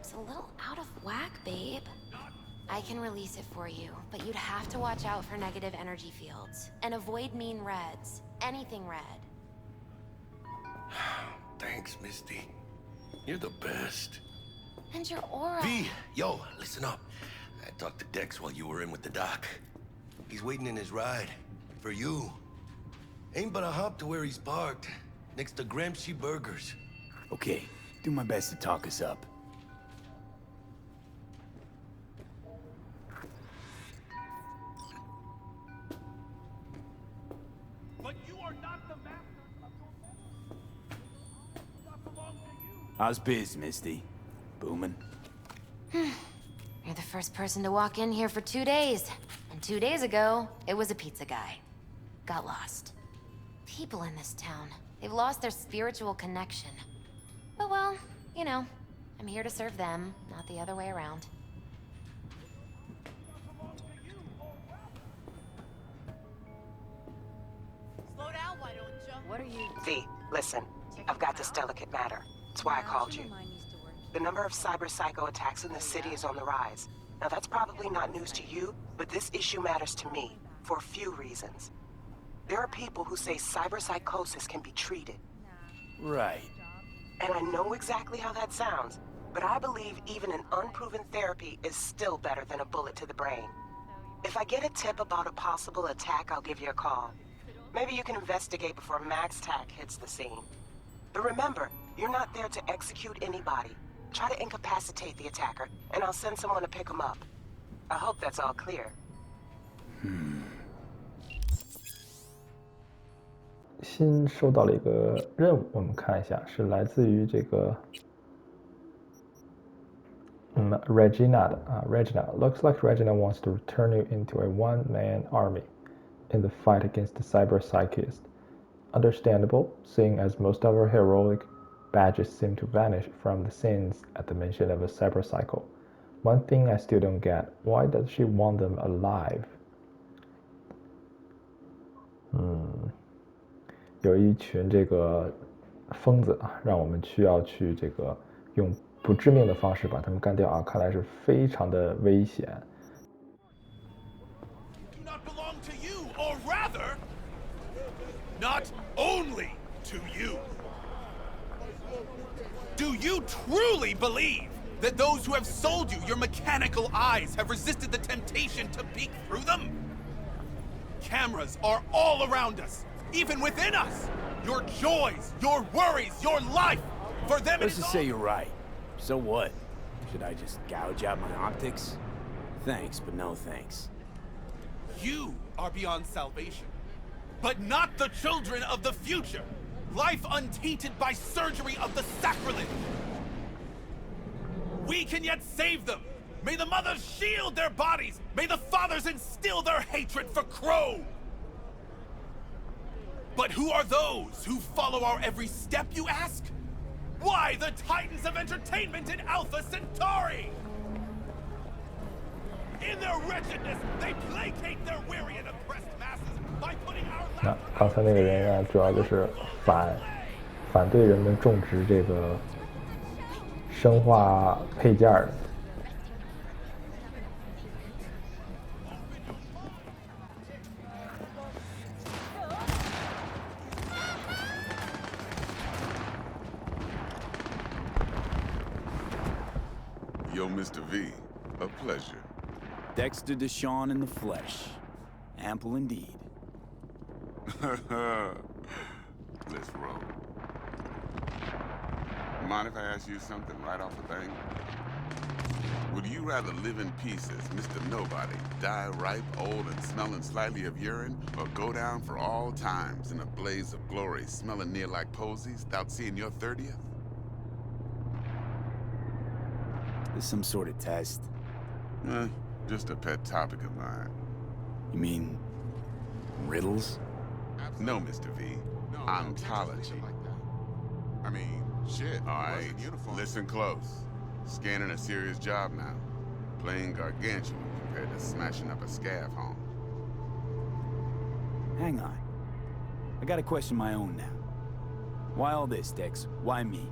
looks a little out of whack, babe. I can release it for you, but you'd have to watch out for negative energy fields. And avoid mean reds. Anything red. Thanks, Misty. You're the best. And your aura. V, yo, listen up. I talked to Dex while you were in with the doc. He's waiting in his ride. For you. Ain't but a hop to where he's parked. Next to Gramsci Burgers. Okay, do my best to talk us up. But you are not the master of your memory. It does not belong to you. How's biz, Misty? Booming? You're the first person to walk in here for 2 days. And 2 days ago, it was a pizza guy. Got lost. People in this town, they've lost their spiritual connection. But well, you know, I'm here to serve them, not the other way around. Slow down, why don't you? What are you? V, listen. I've got this delicate matter. That's why I called you. The number of cyber psycho attacks in the city is on the rise. Now that's probably not news to you, but this issue matters to me for a few reasons. There are people who say cyberpsychosis can be treated. Right. And I know exactly how that sounds, but I believe even an unproven therapy is still better than a bullet to the brain. If I get a tip about a possible attack, I'll give you a call. Maybe you can investigate before Max Tack hits the scene. But remember, you're not there to execute anybody. Try to incapacitate the attacker, and I'll send someone to pick him up. I hope that's all clear. 新收到了一个任务，我们看一下，是来自于这个Regina 的啊 ，Regina looks like Regina wants to turn you into a one-man army in the fight against the cyber psychist. Understandable, seeing as most of our heroic badges seem to vanish from the scenes at the mention of a cyber psycho. One thing I still don't get: why does she want them alive? 有一群这个疯子啊，让我们需要去这个用不致命的方式把他们干掉啊，看来是非常的危险。Do not belong to you, or rather, not only to you. Do you truly believe that those who have sold you your mechanical eyes have resisted the temptation to peek through them? Cameras are all around us, even within us. Your joys, your worries, your life. For them, Let's just say you're right. So what? Should I just gouge out my optics? Thanks, but no thanks. You are beyond salvation, but not the children of the future. Life untainted by surgery of the sacrilege. We can yet save them. May the mothers shield their bodies. May the fathers instill their hatred for Crow. But who are those who follow our every step, you ask? Why the titans of entertainment in Alpha Centauri? In their wretchedness, they placate their weary and oppressed masses by putting our 那刚才那个人啊，主要就是反对人们种植这个生化配件的。Yo, Mr. V, a pleasure. Dexter Deshawn in the flesh. Ample indeed. Let's roll. Mind if I ask you something right off the thing? Would you rather live in pieces, Mr. Nobody, die ripe, old, and smelling slightly of urine, or go down for all times in a blaze of glory, smelling near like posies, without seeing your 30th? This some sort of test? Just a pet topic of mine. You mean riddles? No, Mr. V. Ontology. I mean, shit. All right, listen close. Scanning a serious job now. Playing gargantuan compared to smashing up a scav home. Hang on. I got a question of my own now. Why all this, Dex? Why me?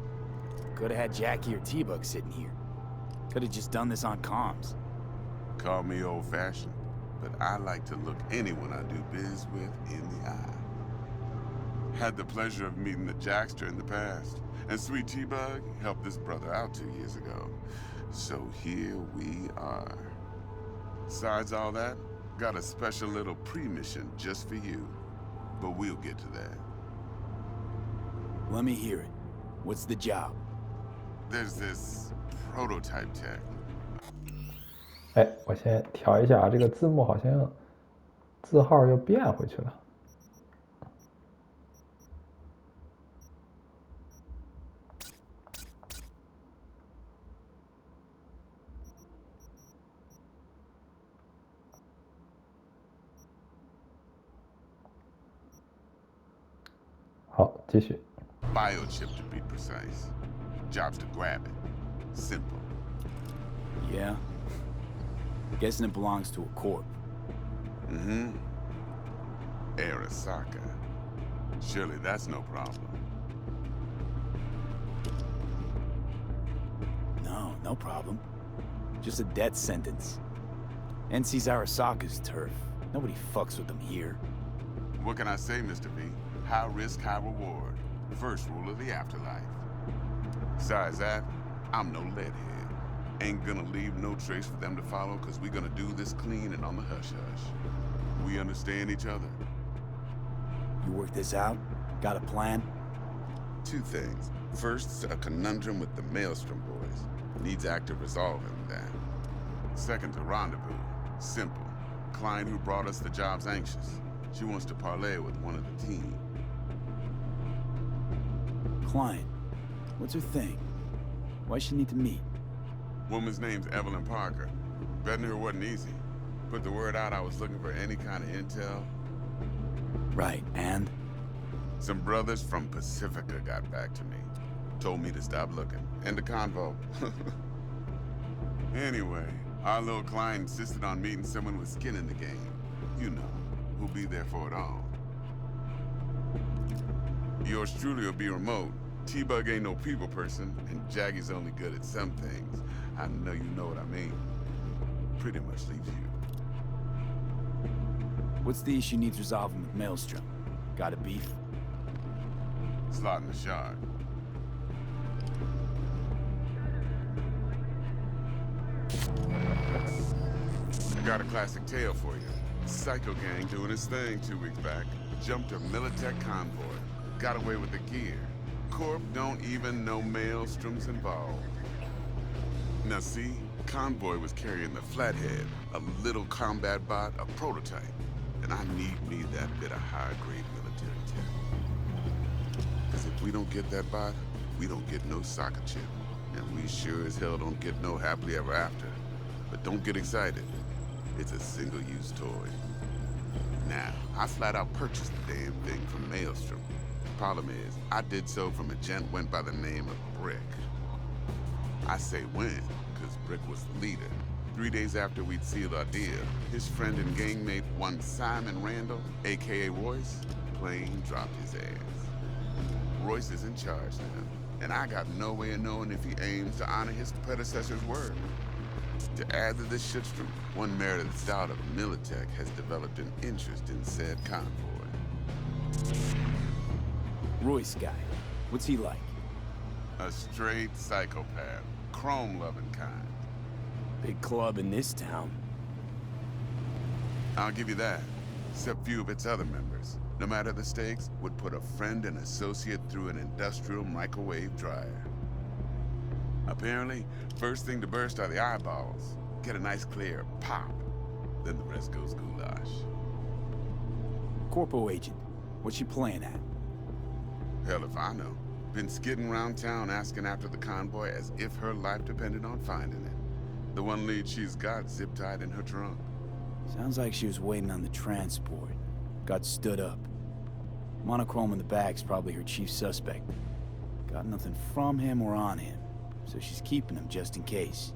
Could have had Jackie or T-Bug sitting here. Could have just done this on comms. Call me old-fashioned, but I like to look anyone I do biz with in the eye. Had the pleasure of meeting the Jackster in the past, and Sweet T-Bug helped this brother out 2 years ago. So here we are. Besides all that, got a special little pre-mission just for you. But we'll get to that. Let me hear it. What's the job? There's this prototype tech. 哎，我先调一下啊，这个字幕好像字号又变回去了。好，继续。Biochip to be precise. Job's to grab it. Simple. Yeah? Guessing it belongs to a corp. Mm-hmm. Arasaka. Surely that's no problem. No, no problem. Just a death sentence. NC's Arasaka's turf. Nobody fucks with them here. What can I say, Mr. V? High risk, high reward. First rule of the afterlife. Besides that, I'm no leadhead. Ain't gonna leave no trace for them to follow, cause we gonna do this clean and on the hush-hush. We understand each other. You work this out? Got a plan? Two things. First, a conundrum with the Maelstrom boys. Needs active resolving that. Second, a rendezvous. Simple. Client who brought us the job's anxious. She wants to parlay with one of the team. Client. What's her thing? Why she need to meet? Woman's name's Evelyn Parker. Betting her wasn't easy. Put the word out I was looking for any kind of intel. Right, and? Some brothers from Pacifica got back to me. Told me to stop looking. End of convo. Anyway, our little client insisted on meeting someone with skin in the game. You know, who'll be there for it all. Yours truly will be remote. T-Bug ain't no people person, and Jaggy's only good at some things. I know you know what I mean. Pretty much leaves you. What's the issue needs resolving with Maelstrom? Got a beef? Slot in the shard. I got a classic tale for you. Psycho gang doing his thing 2 weeks back. Jumped a Militech convoy. Got away with the gear. Corp don't even know Maelstrom's involved. Now see, convoy was carrying the Flathead, a little combat bot, a prototype. And I need me that bit of high-grade military tech. Because if we don't get that bot, we don't get no soccer chip. And we sure as hell don't get no happily ever after. But don't get excited. It's a single-use toy. Now, I flat out purchased the damn thing from Maelstrom. Problem is, I did so from a gent went by the name of Brick. I say when, because Brick was the leader. 3 days after we'd sealed our deal, his friend and gangmate, one Simon Randall, aka Royce, plain dropped his ass. Royce is in charge now, and I got no way of knowing if he aims to honor his predecessor's word. To add to this shitstorm, one Meredith Stout of Militech has developed an interest in said convoy. Royce guy. What's he like? A straight psychopath, chrome-loving kind. Big club in this town. I'll give you that, except few of its other members, no matter the stakes, would put a friend and associate through an industrial microwave dryer. Apparently, first thing to burst are the eyeballs. Get a nice clear pop. Then the rest goes goulash. Corpo agent. What's she playing at? Hell if I know. Been skidding around town asking after the convoy as if her life depended on finding it. The one lead she's got zip-tied in her trunk. Sounds like she was waiting on the transport. Got stood up. Monochrome in the bag's probably her chief suspect. Got nothing from him or on him, so she's keeping him just in case.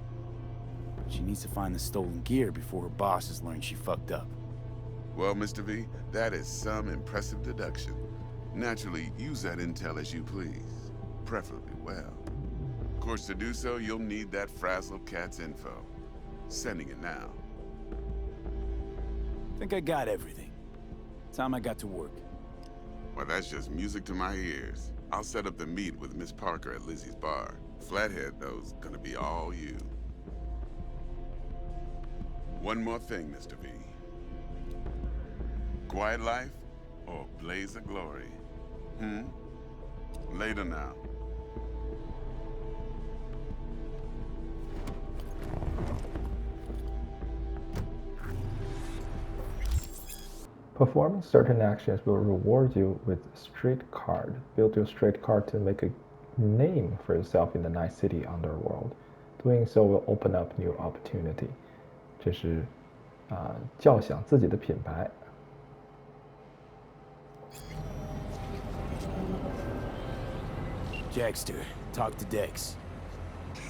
But she needs to find the stolen gear before her bosses learn she fucked up. Well, Mr. V, that is some impressive deduction. Naturally, use that intel as you please. Preferably well. course, to do so, you'll need that Frazzle Cat's info. Sending it now. Think I got everything. Time I got to work. Well, that's just music to my ears. I'll set up the meet with Miss Parker at Lizzie's bar. Flathead, though's gonna be all you. One more thing, Mr. V. Quiet life or blaze of glory? Later now. Performing certain actions will reward you with a street card. Build your street card to make a name for yourself in the Night City underworld. Doing so will open up new opportunity. 这是叫响自己的品牌。Jackster, talk to Dex.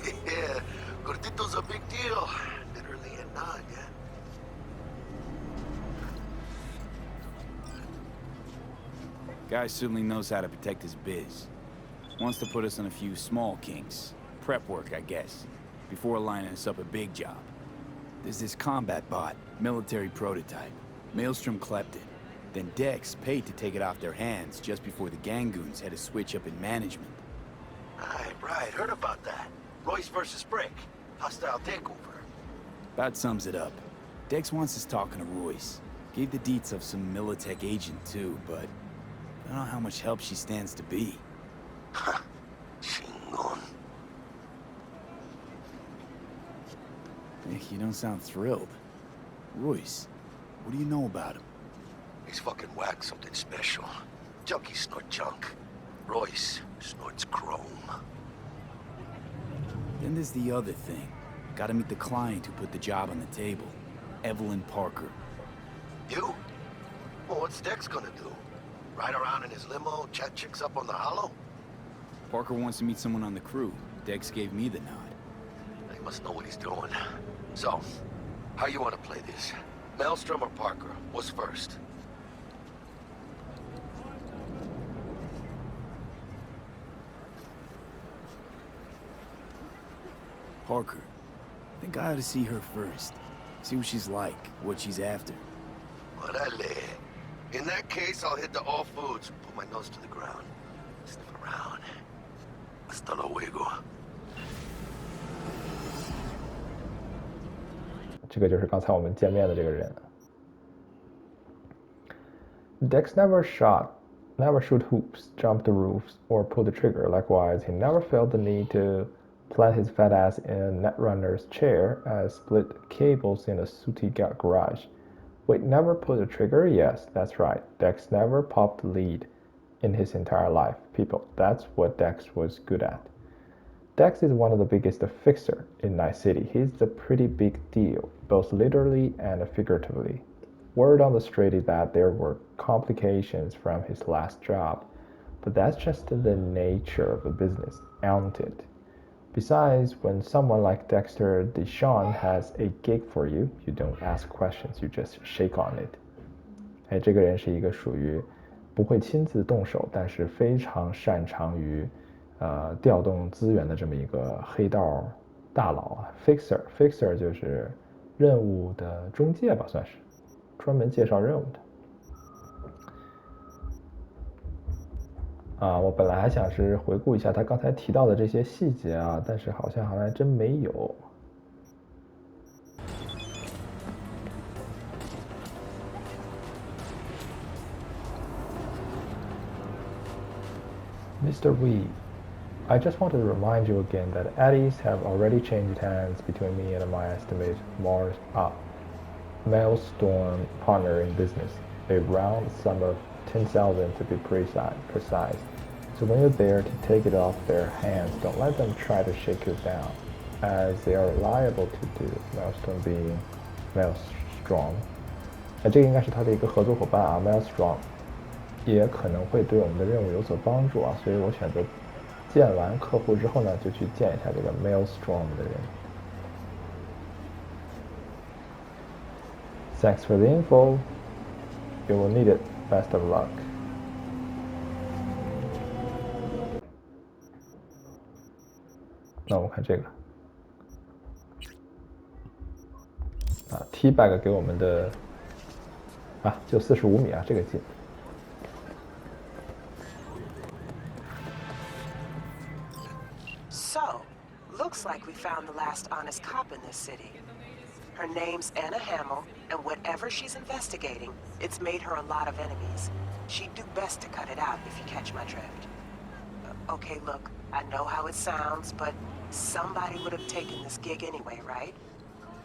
Yeah, Gordito's a big deal. Literally a nod, yeah. Guy certainly knows how to protect his biz. Wants to put us on a few small kinks. Prep work, I guess. Before lining us up a big job. There's this combat bot, military prototype. Maelstrom clept it. Then Dex paid to take it off their hands just before the Gangoons had a switch up in management. Right, heard about that. Royce versus Brick. Hostile takeover. About sums it up. Dex wants us talking to Royce. Gave the deets of some Militech agent too, but I don't know how much help she stands to be. Ha! Chingon. Nick, you don't sound thrilled. Royce, what do you know about him? He's fucking whack something special. Junkies snort junk. Royce snorts chrome. Then there's the other thing. Gotta meet the client who put the job on the table. Evelyn Parker. You? Well, what's Dex gonna do? Ride around in his limo, chat chicks up on the hollow? Parker wants to meet someone on the crew. Dex gave me the nod. He must know what he's doing. So, how you want to play this? Maelstrom or Parker? What's first? Parker. I think I ought to see her first. See what she's like, what she's after. Orale. In that case, I'll hit the all foods. Put my nose to the ground. Sniff around. Hasta luego. 这个就是刚才我们见面的这个人。Dex never shoot hoops, jump the roofs, or pull the trigger. Likewise, he never felt the need to plant his fat ass in Netrunner's chair and split cables in a sooty garage. Wait, never pulled the trigger? Yes, that's right. Dex never popped the lead in his entire life. People, that's what Dex was good at. Dex is one of the biggest fixer in Night City. He's a pretty big deal, both literally and figuratively. Word on the street is that there were complications from his last job, but that's just the nature of the business, ain't it? Besides, when someone like Dexter Deshawn has a gig for you, you don't ask questions, you just shake on it. 哎，这个人是一个属于不会亲自动手，但是非常擅长于调动资源的这么一个黑道大佬啊。Fixer 就是任务的中介吧，算是专门介绍任务的。我本来还想是回顾一下他刚才提到的这些细节啊，但是好像还真没有。Mr. Wee, I just wanted to remind you again that Eddies have already changed hands between me and my estimate Maelstrom partner in business, a round sum of 10,000 to be precise. So when you're there to take it off their hands, don't let them try to shake you down, as they are liable to do. Maelstrom being Maelstrom. 这个应该是他的一个合作伙伴啊 ，Maelstrom 也可能会对我们的任务有所帮助啊，所以我选择见完客户之后呢，就去见一下这个 Maelstrom 的人。Thanks for the info. You will need it. Best of luck. 那我们看这个，T-bag 给我们的就45米啊，这个近。So, looks like we found the last honest cop in this city. Her name's Anna Hamill, and whatever she's investigating, it's made her a lot of enemies. She'd do best to cut it out if you catch my drift. Okay, look, I know how it sounds, but somebody would have taken this gig anyway, right?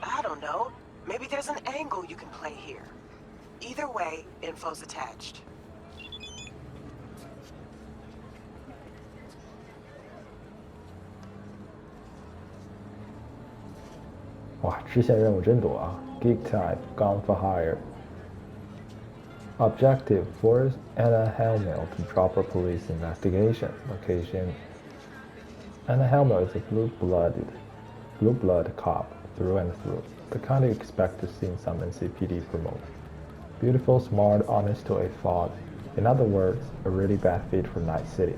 I don't know. Maybe there's an angle you can play here. Either way, info's attached. 哇，支线任务真多啊 ！Geek type, gone for hire. Objective: force Anna Hamill to drop a police investigation. Location: Anna Hamill is a blue-blood cop through and through. The kind you expect to see in some NCPD promote. Beautiful, smart, honest to a fault. In other words, a really bad fit for Night City.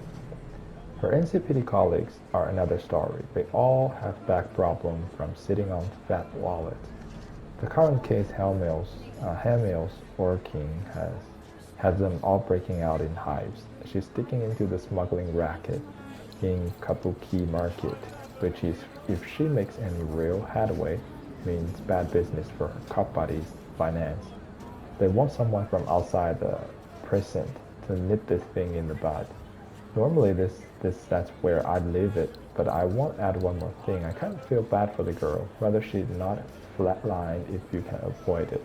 Her NCPD colleagues are another story. They all have back problems from sitting on fat wallets. The current case Hamill's working has them all breaking out in hives. She's sticking into the smuggling racket in Kabuki Market, which is, if she makes any real headway, means bad business for her cop buddies' finance. They want someone from outside the precinct to nip this thing in the bud. Normally that's where I'd leave it, but I won't add one more thing. I kind of feel bad for the girl, whether she's not flatlined if you can avoid it.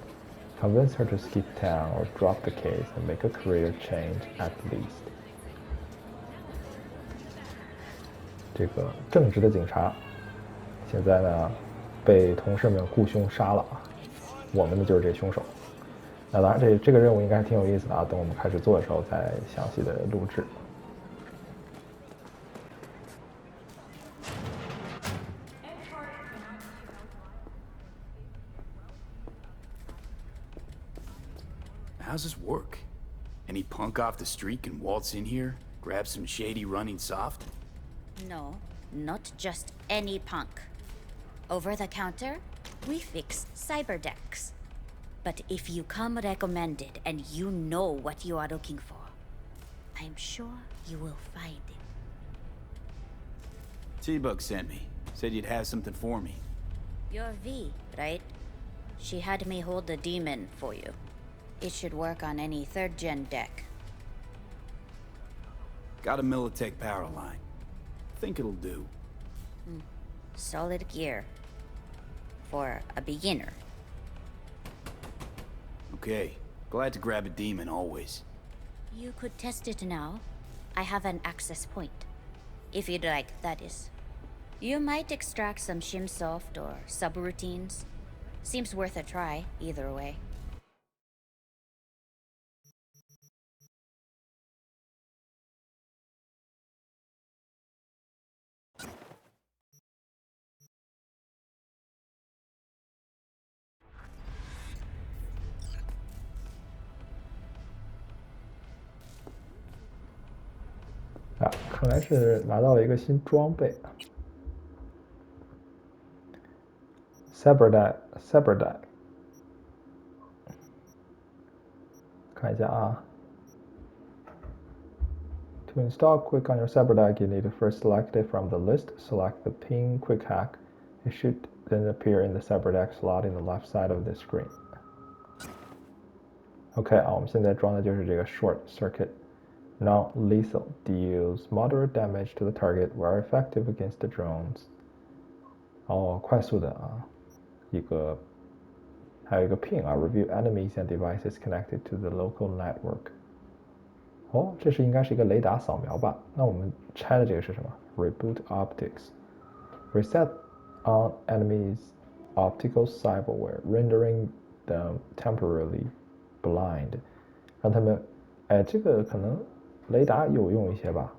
Convince her to skip town or drop the case and make a career change at least. 这个正直的警察，现在呢被同事们雇凶杀了啊！我们的就是这凶手。那当然这个任务应该是挺有意思的啊，等我们开始做的时候再详细的录制。How's this work? Any punk off the street can waltz in here, grab some shady running soft? No, not just any punk. Over the counter, we fix cyber decks. But if you come recommended and you know what you are looking for, I'm sure you will find it. T-Bug sent me. Said you'd have something for me. You're V, right? She had me hold the demon for you. It should work on any 3rd-gen deck. Got a Militech power line. Think it'll do. Solid gear. For a beginner. Okay. Glad to grab a demon always. You could test it now. I have an access point. If you'd like, that is. You might extract some shimsoft or subroutines. Seems worth a try, either way.啊，看来是拿到了一个新装备。Cyber deck，看一下啊。To install Quick on your Cyber deck, you need to first select it from the list. Select the ping Quick hack. It should then appear in the Cyber deck slot in the left side of the screen. OK 啊，我们现在装的就是这个 Short Circuit。Non-lethal, deals moderate damage to the target, were effective against the drones. 哦，快速的啊，还有一个 ping 啊 ，review enemies and devices connected to the local network. 哦，这是应该是一个雷达扫描吧？那我们拆的这个是什么 ？Reboot optics. Reset on enemies' optical cyberware, rendering them temporarily blind. 让他们，哎，这个可能。雷达有用一些吧。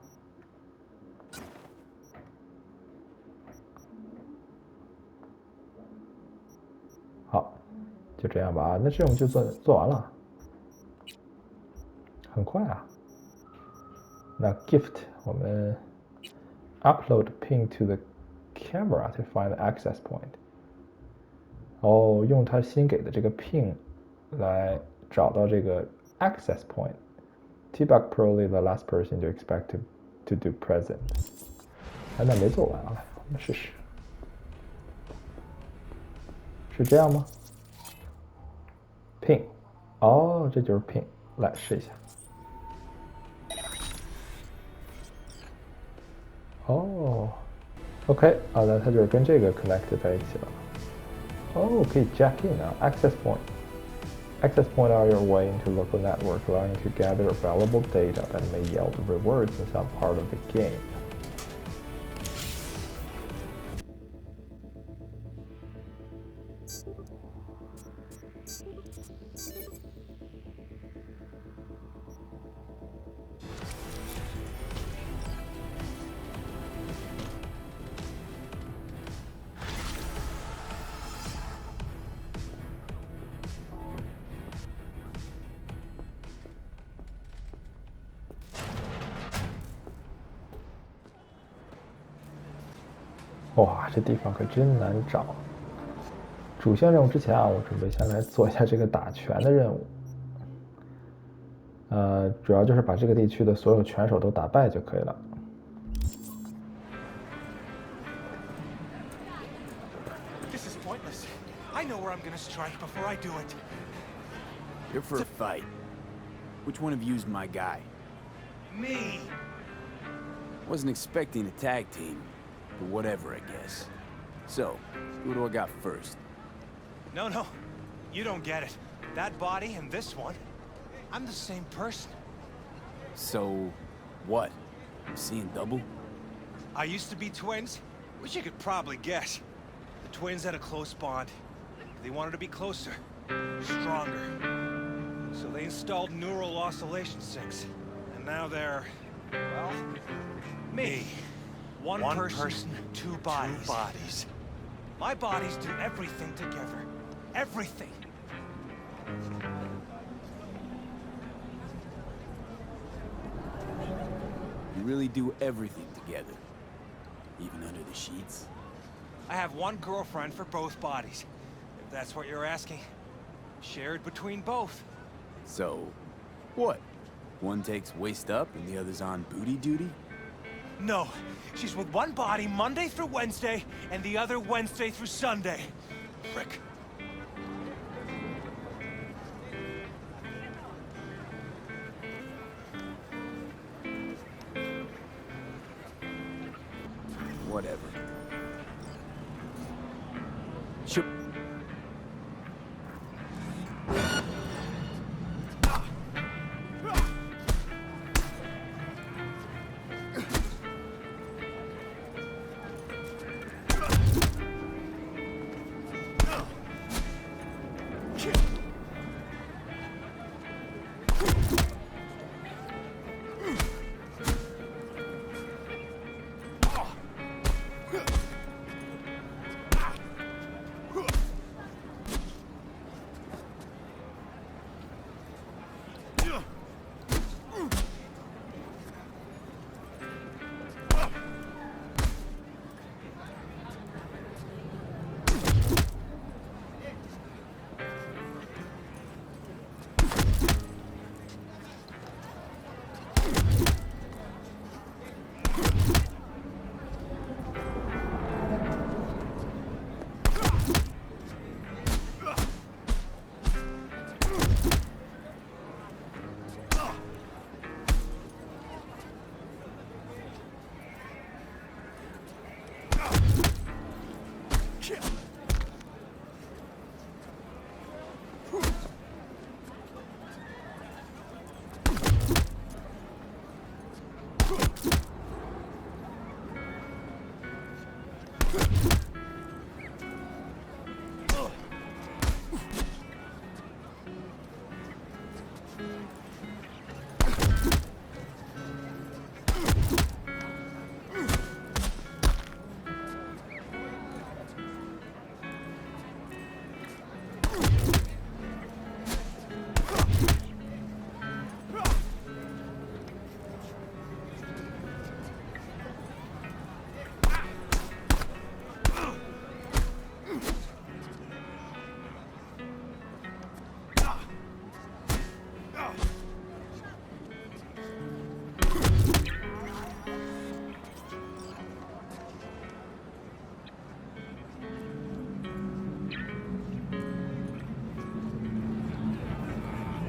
好，就这样吧啊，那这种就做完了，很快啊。那 gift 我们 upload ping to the camera to find the access point. 哦，用他新给的这个 ping 来找到这个 access point. T-Bug probably the last person you expect to do present. 哎，那没做完啊，我们试试。是这样吗 ？ping， 哦，这就是 ping， 来试一下。哦 ，OK， 啊，那它就是跟这个 connect 在一起了。哦，可以 jack in 啊 ，access point。Access point are your way into local network, allowing you to gather valuable data that may yield rewards in some part of the game. 哇，这地方可真难找。主线任务之前啊，我准备先来做一下这个打拳的任务。主要就是把这个地区的所有拳手都打败就可以了。This is pointless. I know where I'm gonna strike before I do it. You're for a fight. Which one of you's my guy? Me. Wasn't expecting a tag team, but whatever, I guess. So, who do I got first? No. You don't get it. That body and this one, I'm the same person. So, what? I'm seeing double? I used to be twins, which you could probably guess. The twins had a close bond. They wanted to be closer, stronger. So they installed neural oscillation sinks. And now they're, well, me. One person, two bodies. My bodies do everything together. Everything. You really do everything together? Even under the sheets? I have one girlfriend for both bodies, if that's what you're asking. Shared between both. So, what? One takes waist up and the other's on booty duty? No, she's with one body Monday through Wednesday, and the other Wednesday through Sunday. Frick. Whatever. Sure.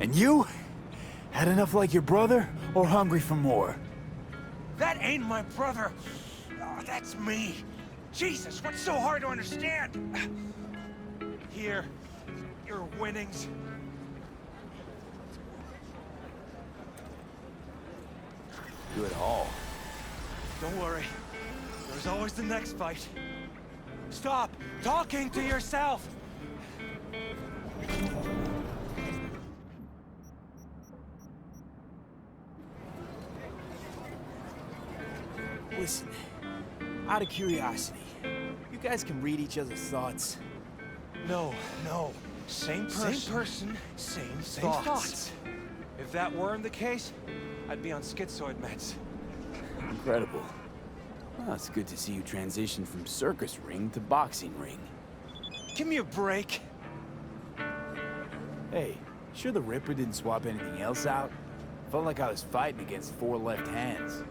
And you? Had enough like your brother, or hungry for more? That ain't my brother. Oh, that's me. Jesus, what's so hard to understand? Here, your winnings. Good haul. Don't worry. There's always the next fight. Stop talking to yourself! Listen, out of curiosity, you guys can read each other's thoughts? No. Same person, same thoughts. If that weren't the case, I'd be on schizoid meds. Incredible. Well, it's good to see you transition from circus ring to boxing ring. Give me a break. Hey, sure the Ripper didn't swap anything else out? Felt like I was fighting against 4 left hands.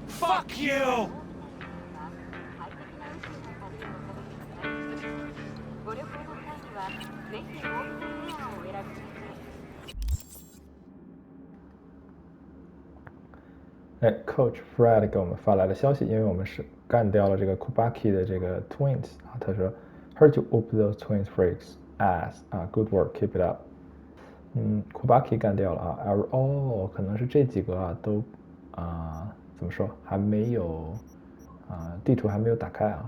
Fuck you! Coach Fred 给我们发来的消息，因为我们是干掉了这个 Kubaki 的这个 twins 啊，他说 Heard you whoop those twins freaks ass 啊 ，good work, keep it up。Kubaki 干掉了啊，可能是这几个啊都怎么说还没有地图还没有打开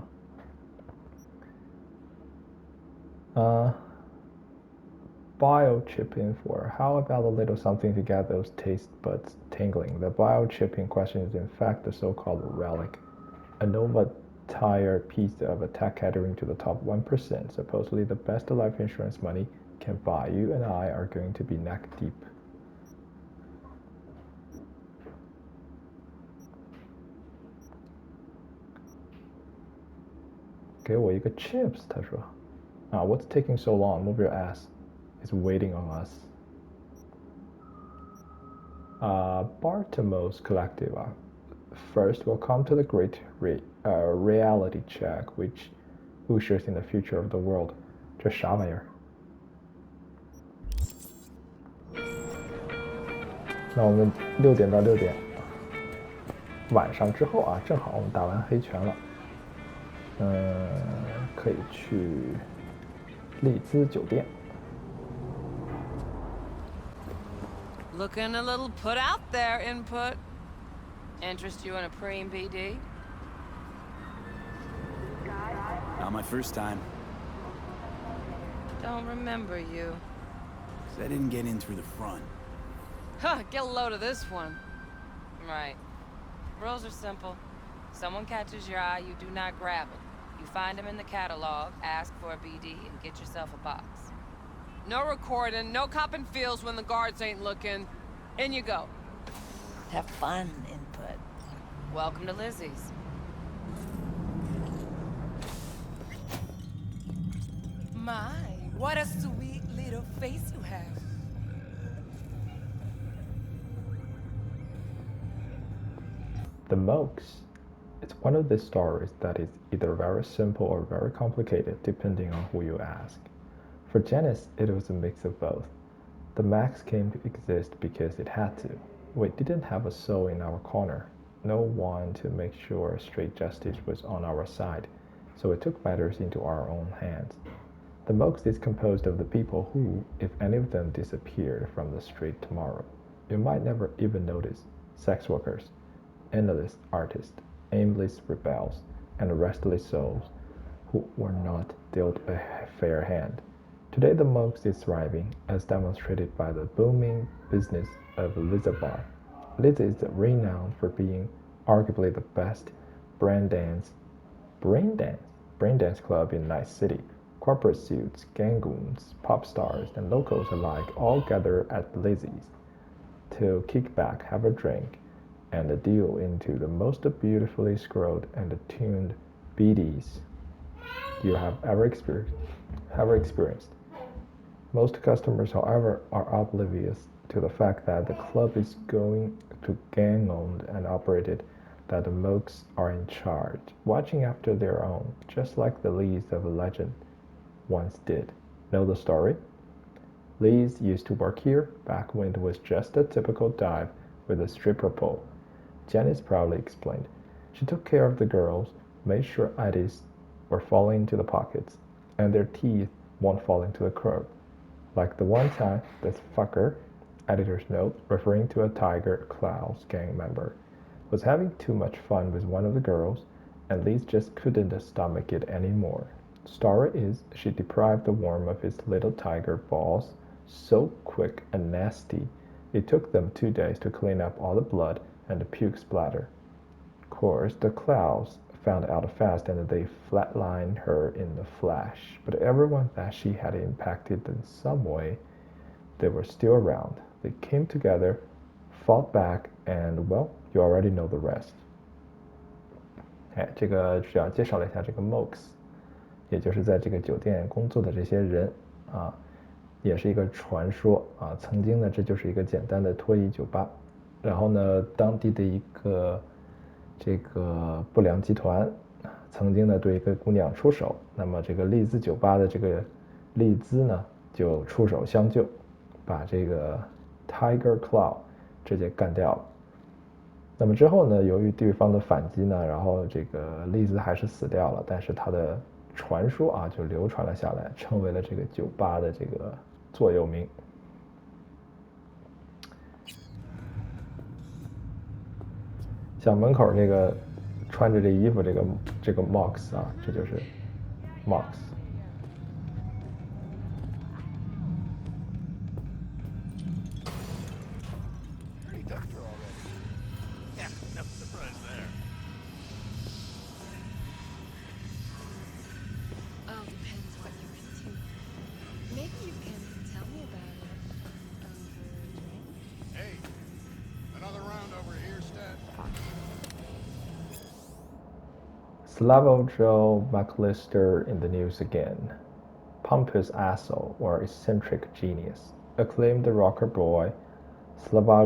Biochip info. How about a little something to get those taste buds tingling? The biochip in question is in fact the so-called relic, a Nova tire piece of a tech catering to the top 1%. Supposedly the best life insurance money can buy. You and I are going to be neck deep. Give me a chips, 他说。What's taking so long? Move your ass. Is waiting on us. Bartimos Collective. First, we'll come to the great reality check, which ushers in the future of the world. 这啥玩意儿？那我们6点到6点，晚上之后啊，正好我们打完黑拳了，可以去丽兹酒店。Looking a little put out there, input. Interest you in a preem BD? Not my first time. Don't remember you. 'Cause I didn't get in through the front. Huh, get a load of this one. Right. Rules are simple. Someone catches your eye, you do not grab them. You find them in the catalog, ask for a BD, and get yourself a box. No recording, no copping feels when the guards ain't looking. In you go. Have fun, input. Welcome to Lizzie's. My, what a sweet little face you have. The Mokes. It's one of the stories that is either very simple or very complicated, depending on who you ask. For Janice, it was a mix of both. The Max came to exist because it had to. We didn't have a soul in our corner, no one to make sure straight justice was on our side, so we took matters into our own hands. The Mokes is composed of the people who, if any of them disappeared from the street tomorrow, you might never even notice. Sex workers, endless artists, aimless rebels, and restless souls who were not dealt a fair hand. Today the Mokes is thriving, as demonstrated by the booming business of Liza Bar. Liza is renowned for being arguably the best brain dance club in Night City. Corporate suits, gangoons, pop stars, and locals alike all gather at Lizzie's to kick back, have a drink, and deal into the most beautifully scrolled and tuned BDs you have ever experienced. Most customers, however, are oblivious to the fact that the club is going to gang-owned and operated, that the Mokes are in charge, watching after their own, just like the Lees of a legend once did. Know the story? Liz used to work here back when it was just a typical dive with a stripper pole. Janice proudly explained. She took care of the girls, made sure IDs were falling into the pockets, and their teeth won't fall into the curb. Like the one time this fucker, editor's note, referring to a Tiger Claws gang member, was having too much fun with one of the girls, and Liz just couldn't stomach it anymore. Story is, she deprived the worm of his little tiger balls so quick and nasty, it took them 2 days to clean up all the blood and the puke splatter. Of course, the Clouds found out fast and they flatlined her in the flash, but everyone that she had impacted in some way, they were still around. They came together, fought back, and well, you already know the rest. 这个主要介绍了一下这个 Mox， 也就是在这个酒店工作的这些人啊，也是一个传说啊。曾经呢，这就是一个简单的脱衣酒吧，然后呢，当地的一个这个不良集团曾经呢对一个姑娘出手，那么这个丽兹酒吧的这个丽兹呢就出手相救，把这个 Tiger Claw 直接干掉了。那么之后呢，由于对方的反击呢，然后这个丽兹还是死掉了，但是他的传说啊就流传了下来，成为了这个酒吧的这个座右铭。像门口这个穿着这衣服这个 Mox 啊，这就是 Mox。Slavo Joe McAllister in the news again. Pompous asshole or eccentric genius. Acclaimed rocker boy, Slavo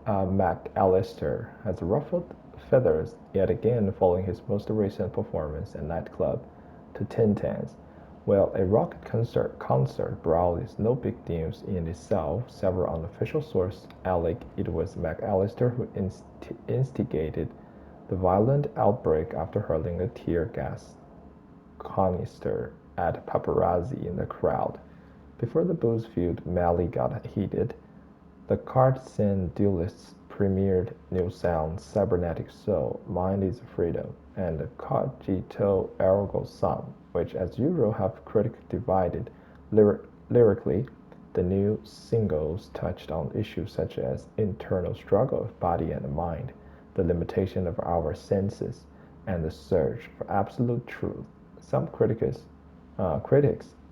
McAllister has ruffled feathers yet again following his most recent performance at nightclub to Tintans. While a rock concert brawl is no big news in itself, several unofficial sources allege it was McAllister who instigated the violent outbreak after hurling a tear gas canister at paparazzi in the crowd. Before the booze feud Mally got heated, the card scene duelists premiered new sounds Cybernetic Soul, Mind is Freedom, and Cogito Ergo Sum, which as usual have critics divided. Lyrically, the new singles touched on issues such as internal struggle of body and mind, the limitation of our senses, and the search for absolute truth. Some critics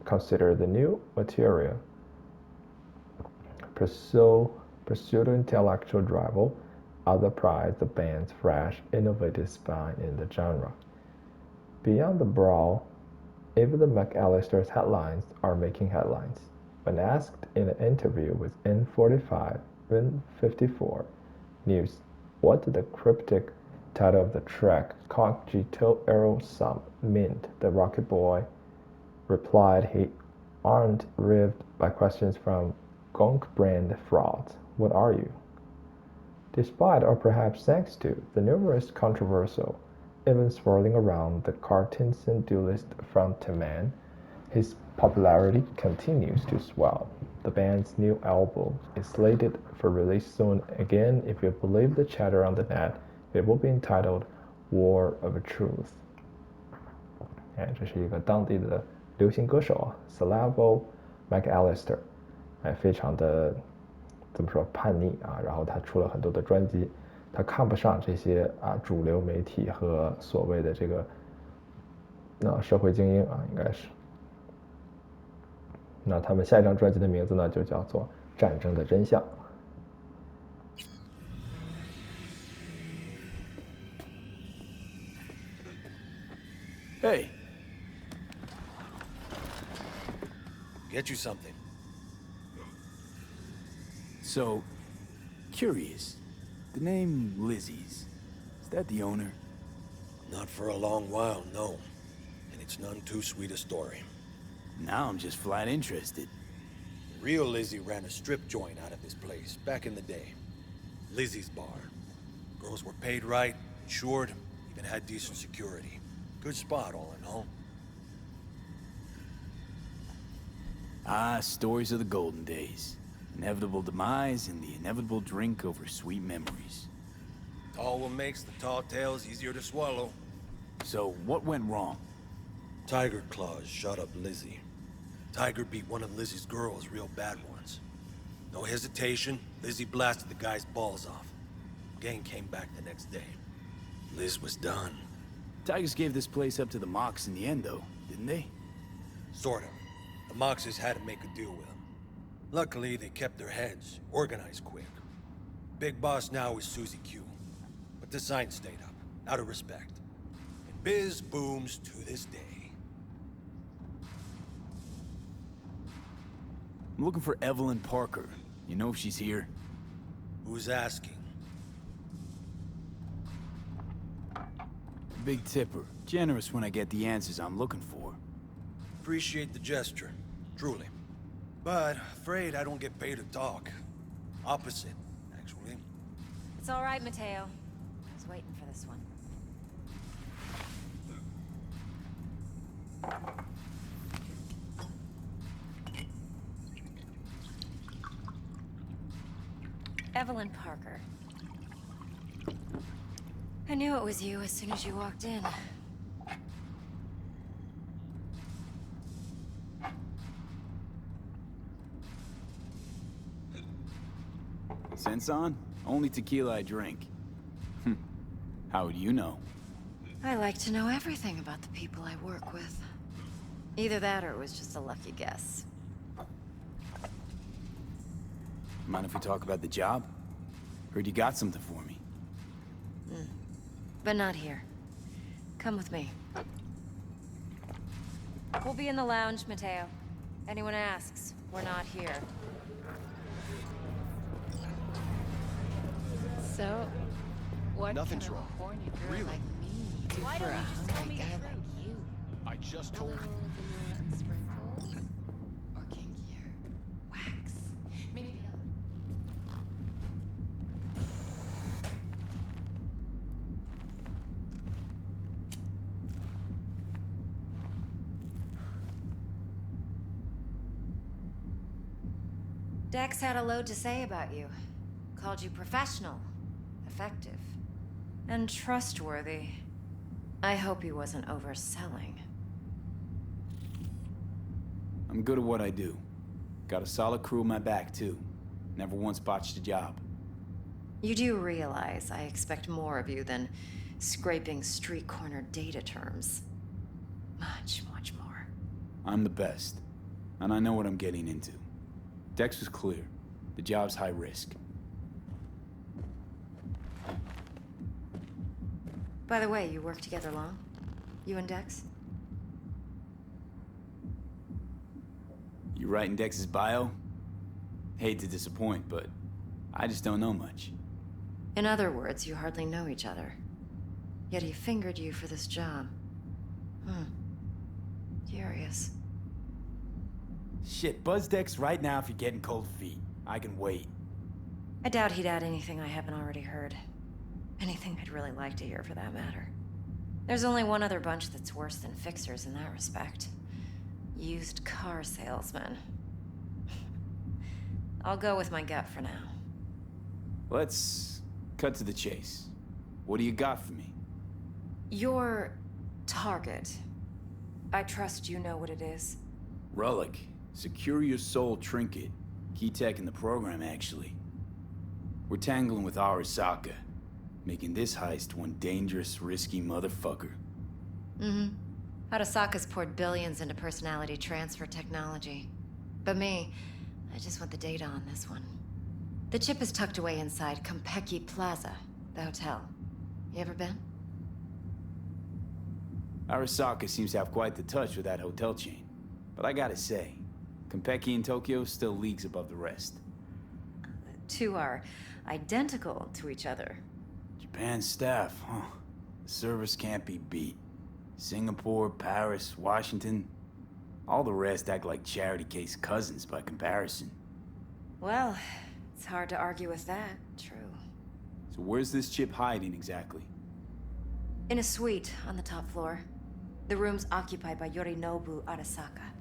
consider the new material pseudo-intellectual drivel, others prize the band's fresh, innovative spine in the genre. Beyond the brawl, even the McAllister's headlines are making headlines. When asked in an interview with N54 News what the cryptic title of the track Cogito Ergo Sum meant, the Rocket Boy replied he aren't ribbed by questions from gonk brand frauds. What are you? Despite, or perhaps thanks to, the numerous controversial, even swirling around the Cartinson duelist frontman, his popularity continues to swell. The band's new album is slated for release soon. Again, if you believe the chatter on the net, it will be entitled War of Truth. 这是一个当地的流行歌手啊 Slavo McAllister， 非常的怎么说叛逆啊，然后他出了很多的专辑，他看不上这些主流媒体和所谓的这个社会精英啊，应该是。那他们下一张专辑的名字呢，就叫做《战争的真相》。Hey. Get you something. So, curious. The name Lizzie's. Is that the owner? Not for a long while, no. And it's none too sweet a story. Now I'm just flat interested. Real Lizzie ran a strip joint out of this place back in the day. Lizzie's bar. Girls were paid right, insured, even had decent security. Good spot, all in all. Ah, stories of the golden days. Inevitable demise and the inevitable drink over sweet memories. Tall what makes the tall tales easier to swallow. So, what went wrong? Tiger Claws shot up Lizzie. Tiger beat one of Lizzie's girls real bad once. No hesitation, Lizzie blasted the guy's balls off. Gang came back the next day. Liz was done. Tigers gave this place up to the Mox in the end, though, didn't they? Sort of. The Moxes had to make a deal with them. Luckily, they kept their heads, organized quick. Big boss now is Susie Q. But the sign stayed up, out of respect. And biz booms to this day. I'm looking for Evelyn Parker. You know if she's here? Who's asking? Big tipper. Generous when I get the answers I'm looking for. Appreciate the gesture, truly. But afraid I don't get paid to talk. Opposite, actually. It's all right, Mateo. I was waiting for this one. Evelyn Parker. I knew it was you as soon as you walked in. Sense on? Only tequila I drink. How would you know? I like to know everything about the people I work with. Either that or it was just a lucky guess. Mind if we talk about the job? Heard you got something for me. But not here. Come with me. We'll be in the lounge, Mateo. Anyone asks, we're not here. So, what Nothing's can a wrong. horny girl Really? like me do Why for don't a you just tell hungry me the guy truth? like you? I just told Vanilla sprinkles or kinkier wax? Maybe the other. Dex had a load to say about you. Called you professional, effective, and trustworthy. I hope he wasn't overselling. I'm good at what I do. Got a solid crew in my back, too. Never once botched a job. You do realize I expect more of you than scraping street corner data terms. Much, much more. I'm the best. And I know what I'm getting into. Dex was clear. The job's high risk. By the way, you work together long? You and Dex? You writing Dex's bio? Hate to disappoint, but I just don't know much. In other words, you hardly know each other. Yet he fingered you for this job. Curious. Shit, buzz Dex right now if you're getting cold feet. I can wait. I doubt he'd add anything I haven't already heard. Anything I'd really like to hear, for that matter. There's only one other bunch that's worse than fixers in that respect. Used car salesmen. I'll go with my gut for now. Let's cut to the chase. What do you got for me? Your target. I trust you know what it is. Relic. Secure your soul trinket. Key tech in the program, actually. We're tangling with Arasaka, making this heist one dangerous, risky motherfucker. Arasaka's poured billions into personality transfer technology. But me, I just want the data on this one. The chip is tucked away inside Konpeki Plaza, the hotel. You ever been? Arasaka seems to have quite the touch with that hotel chain. But I gotta say, Konpeki in Tokyo still leagues above the rest. The two are identical to each other. Japan staff, huh? The service can't be beat. Singapore, Paris, Washington, All the rest act like charity case cousins by comparison. Well, it's hard to argue with that. True. So where's this chip hiding exactly? In a suite on the top floor. The room's occupied by Yorinobu Arasaka.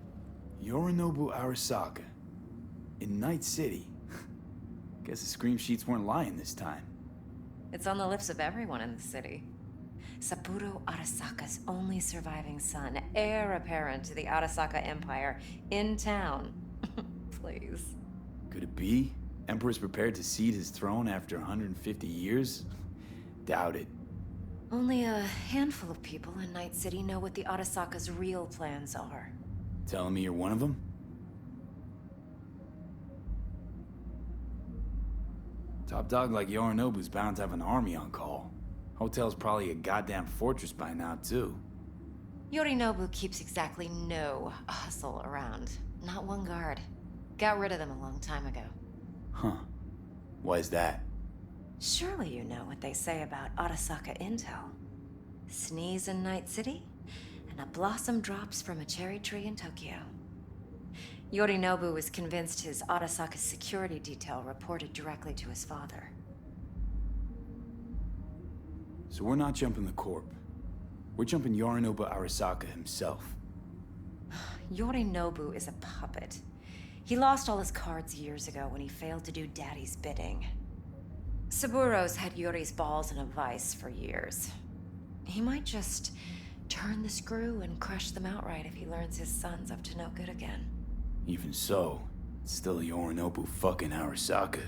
Yorinobu Arasaka. In Night City. Guess the scream sheets weren't lying this time. It's on the lips of everyone in the city. Saburo Arasaka's only surviving son, heir apparent to the Arasaka Empire, in town. Please. Could it be? Emperor's prepared to cede his throne after 150 years? Doubt it. Only a handful of people in Night City know what the Arasaka's real plans are. Telling me you're one of them? Top dog like Yorinobu's bound to have an army on call. Hotel's probably a goddamn fortress by now, too. Yorinobu keeps exactly no hustle around. Not one guard. Got rid of them a long time ago. Huh. Why is that? Surely you know what they say about Arasaka intel. Sneeze in Night City, and a blossom drops from a cherry tree in Tokyo. Yorinobu was convinced his Arasaka's security detail reported directly to his father. So we're not jumping the Corp. We're jumping Yorinobu Arasaka himself. Yorinobu is a puppet. He lost all his cards years ago when he failed to do Daddy's bidding. Saburo's had Yuri's balls in a vice for years. He might just turn the screw and crush them outright if he learns his son's up to no good again. Even so, it's still Yorinobu fucking Arasaka.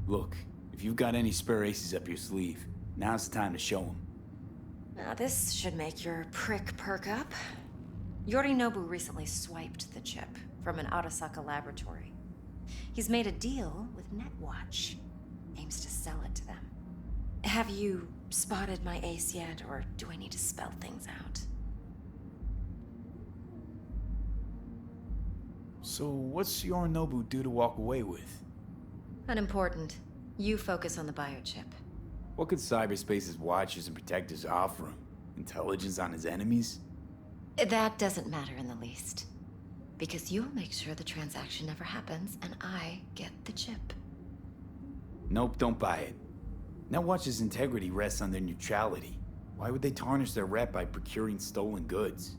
Look, if you've got any spare aces up your sleeve, now's the time to show them. Now this should make your prick perk up. Yorinobu recently swiped the chip from an Arasaka laboratory. He's made a deal with Netwatch. Aims to sell it to them. Have you spotted my ace yet, or do I need to spell things out? So what's Yorinobu due to walk away with? Unimportant. You focus on the biochip. What could cyberspace's watchers and protectors offer him? Intelligence on his enemies? That doesn't matter in the least. Because you'll make sure the transaction never happens, and I get the chip. Nope, don't buy it. Netwatch's integrity rests on their neutrality. Why would they tarnish their rep by procuring stolen goods?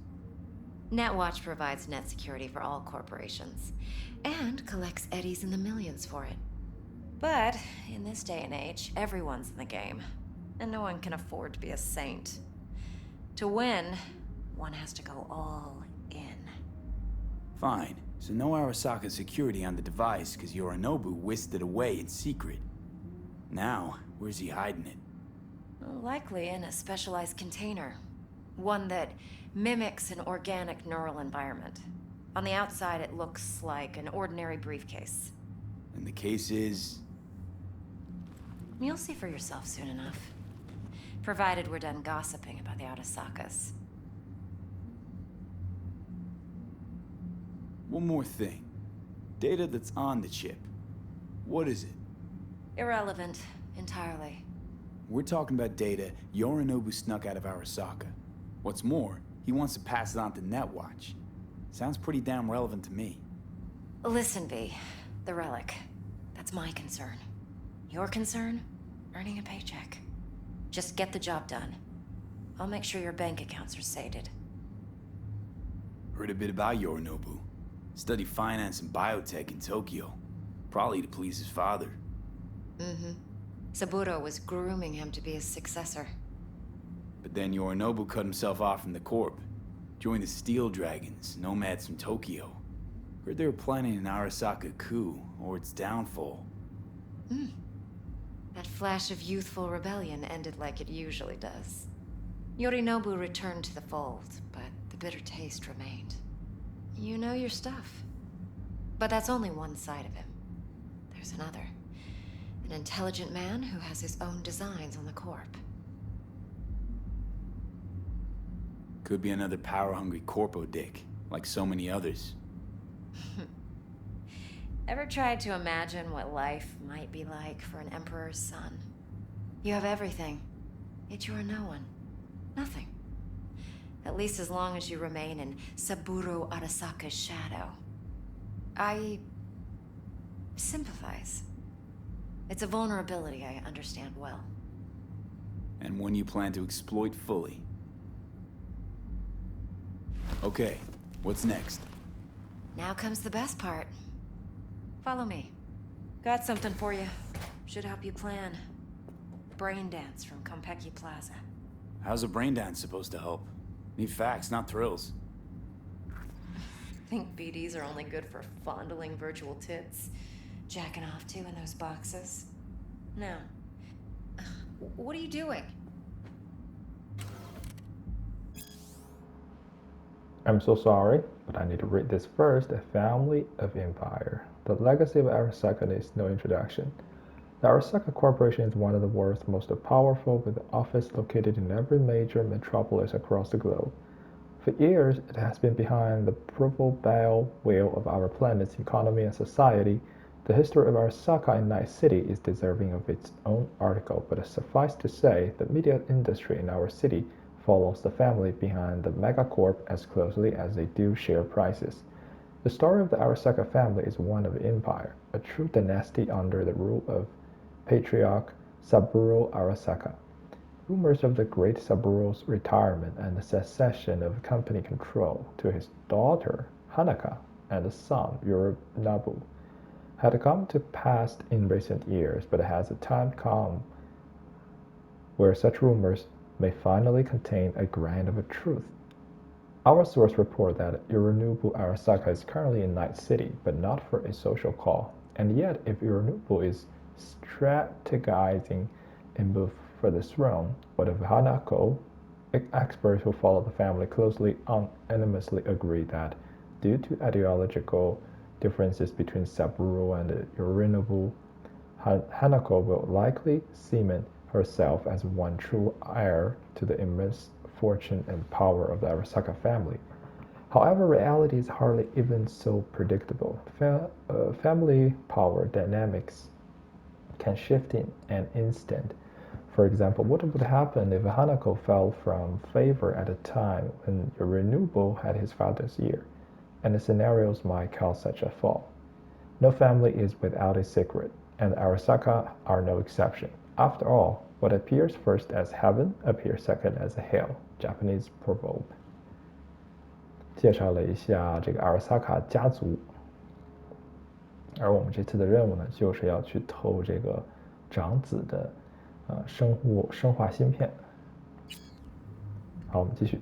Netwatch provides net security for all corporations, and collects eddies in the millions for it. But, in this day and age, everyone's in the game, and no one can afford to be a saint. To win, one has to go all in. Fine, so no Arasaka security on the device because Yorinobu whisked it away in secret. Now, where's he hiding it? Likely in a specialized container. One that mimics an organic neural environment. On the outside, it looks like an ordinary briefcase. And the case is... You'll see for yourself soon enough. Provided we're done gossiping about the Arasakas. One more thing. Data that's on the chip. What is it? Irrelevant, entirely. We're talking about data Yorinobu snuck out of Arasaka. What's more, he wants to pass it on to Netwatch. Sounds pretty damn relevant to me. Listen, V. The relic. That's my concern. Your concern? Earning a paycheck. Just get the job done. I'll make sure your bank accounts are sated. Heard a bit about Yorinobu. Studied finance and biotech in Tokyo. Probably to please his father. Mm-hmm. Saburo was grooming him to be his successor. But then Yorinobu cut himself off from the Corp. Joined the Steel Dragons, nomads from Tokyo. Heard they were planning an Arasaka coup, or its downfall. That flash of youthful rebellion ended like it usually does. Yorinobu returned to the fold, but the bitter taste remained. You know your stuff. But that's only one side of him. There's another. An intelligent man who has his own designs on the Corp. Could be another power-hungry corpo dick, like so many others. Ever tried to imagine what life might be like for an emperor's son? You have everything, yet you are no one. Nothing. At least as long as you remain in Saburo Arasaka's shadow. I sympathize. It's a vulnerability I understand well. And one you plan to exploit fully. Okay, what's next? Now comes the best part. Follow me. Got something for you. Should help you plan. Brain dance from Konpeki Plaza. How's a brain dance supposed to help? Need facts, not thrills. Think BDs are only good for fondling virtual tits? Jacking off to in those boxes? No. What are you doing? I'm so sorry, but I need to read this first. The Family of Empire. The legacy of Arasaka needs no introduction. The Arasaka Corporation is one of the world's most powerful, with an office located in every major metropolis across the globe. For years, it has been behind the proverbial wheel of our planet's economy and society. The history of Arasaka in Night City is deserving of its own article, but suffice to say, the media industry in our city follows the family behind the megacorp as closely as they do share prices. The story of the Arasaka family is one of empire, a true dynasty under the rule of patriarch Saburo Arasaka. Rumors of the great Saburo's retirement and the cessation of company control to his daughter Hanaka and the son Yorinobu had come to pass in recent years, but has a time come where such rumors may finally contain a grain of truth. Our source report that Yorinobu Arasaka is currently in Night City, but not for a social call. And yet, if Yorinobu is strategizing a move for the throne, what of Hanako? Experts who follow the family closely unanimously agree that, due to ideological differences between Saburo and Yorinobu, Hanako will likely cement herself as one true heir to the immense fortune and power of the Arasaka family. However, reality is hardly even so predictable. Family power dynamics can shift in an instant. For example, what would happen if Hanako fell from favor at a time when Yorinobu had his father's year? And the scenarios might cause such a fall. No family is without a secret, and Arasaka are no exception. After all, what appears first as heaven appears second as hell. Japanese proverb. 介绍了一下这个阿尔萨卡家族，而我们这次的任务呢，就是要去偷这个长子的生化芯片。好，我们继续。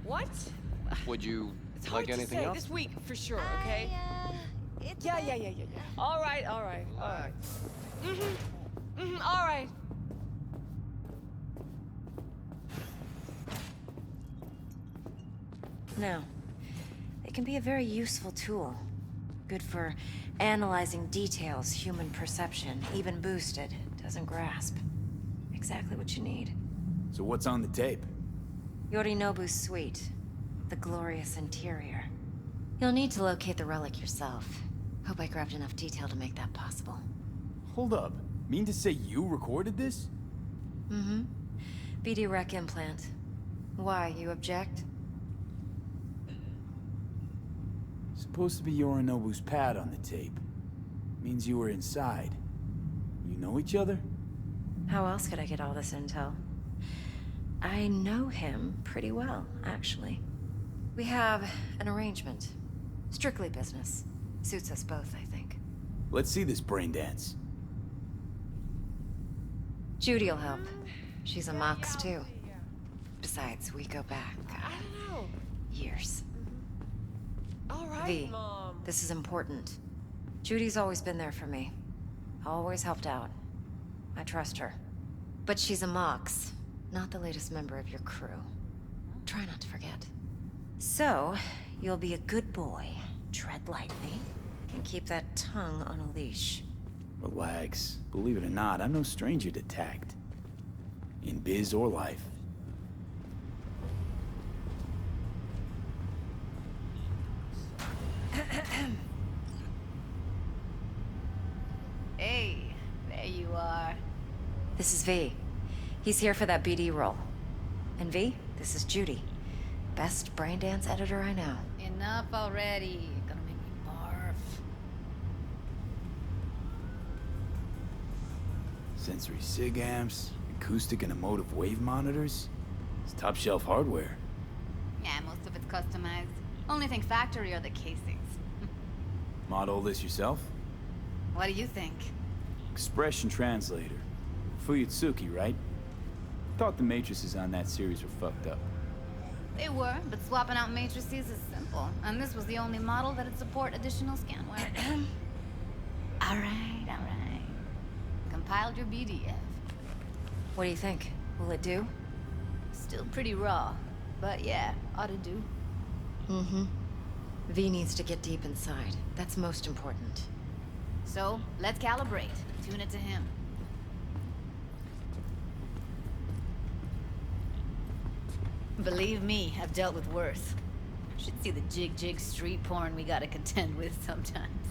What? Would you It's like hard to anything say. else? This week, for sure, okay? It's Yeah. All right. All right. Now, it can be a very useful tool. Good for analyzing details human perception, even boosted, doesn't grasp. Exactly what you need. So what's on the tape? Yorinobu's suite. The glorious interior. You'll need to locate the relic yourself. Hope I grabbed enough detail to make that possible. Hold up. Mean to say you recorded this? Mm-hmm. BD Rec implant. Why, you object? Supposed to be Yorinobu's pad on the tape. Means you were inside. You know each other? How else could I get all this intel? I know him pretty well, actually. We have an arrangement. Strictly business. Suits us both, I think. Let's see this brain dance. Judy'll help. She's a Mox, too. Besides, we go back, I don't know. years. All right, V, Mom. this is important. Judy's always been there for me. Always helped out. I trust her. But she's a Mox, not the latest member of your crew. Try not to forget. So, you'll be a good boy, tread lightly, and keep that tongue on a leash. Relax. Believe it or not, I'm no stranger to tact. In biz or life. This is V. He's here for that BD role. And V, this is Judy. Best brain dance editor I know. Enough already. You're gonna make me barf. Sensory sig amps, acoustic and emotive wave monitors. It's top shelf hardware. Yeah, most of it's customized. Only thing factory are the casings. Model this yourself? What do you think? Expression translator. Fuyutsuki, right? Thought the matrices on that series were fucked up. They were, but swapping out matrices is simple. And this was the only model that'd support additional scanware. Alright. Compiled your BDF. What do you think? Will it do? Still pretty raw. But yeah, ought to do. Mm-hmm. V needs to get deep inside. That's most important. So, let's calibrate. Tune it to him. Believe me, I've dealt with worse. Should see the jig street porn we gotta contend with sometimes.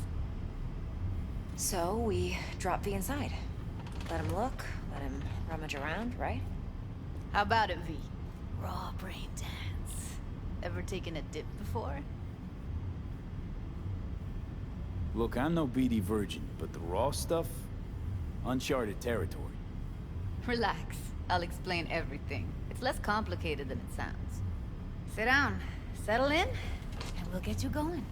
So, we drop V inside. Let him look, let him rummage around, right? How about it, V? Raw brain dance. Ever taken a dip before? Look, I'm no BD virgin, but the raw stuff? Uncharted territory. Relax. I'll explain everything. It's less complicated than it sounds. Sit down, settle in, and we'll get you going.